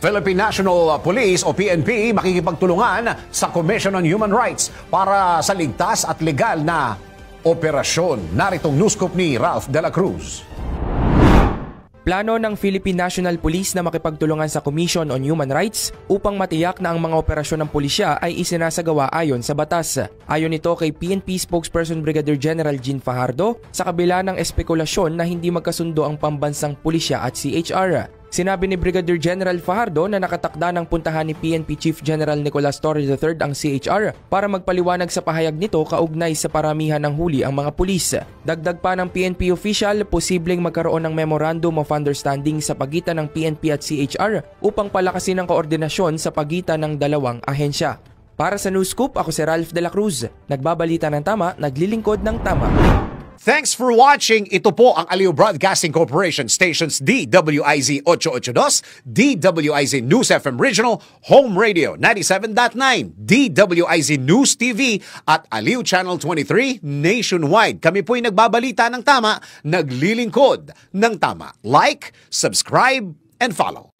Philippine National Police o PNP makikipagtulungan sa Commission on Human Rights para sa ligtas at legal na operasyon. Naritong news scoop ni Ralph de la Cruz. Plano ng Philippine National Police na makipagtulungan sa Commission on Human Rights upang matiyak na ang mga operasyon ng pulisya ay isinasagawa ayon sa batas. Ayon nito kay PNP spokesperson Brigadier General Jean Fajardo, sa kabila ng espekulasyon na hindi magkasundo ang pambansang pulisya at CHR. Sinabi ni Brigadier General Fajardo na nakatakda ng puntahan ni PNP Chief General Nicolas Torre III ang CHR para magpaliwanag sa pahayag nito kaugnay sa paramihan ng huli ang mga pulis. Dagdag pa ng PNP official, posibleng magkaroon ng Memorandum of Understanding sa pagitan ng PNP at CHR upang palakasin ang koordinasyon sa pagitan ng dalawang ahensya. Para sa News Scoop, ako si Ralph de la Cruz. Nagbabalita ng tama, naglilingkod ng tama. Thanks for watching. Ito po ang Aliw Broadcasting Corporation stations DWIZ 882, DWIZ News FM Regional, Home Radio 97.9, DWIZ News TV at Aliw Channel 23 nationwide. Kami po'y nagbabalita ng tama, naglilingkod ng tama. Like, subscribe, and follow.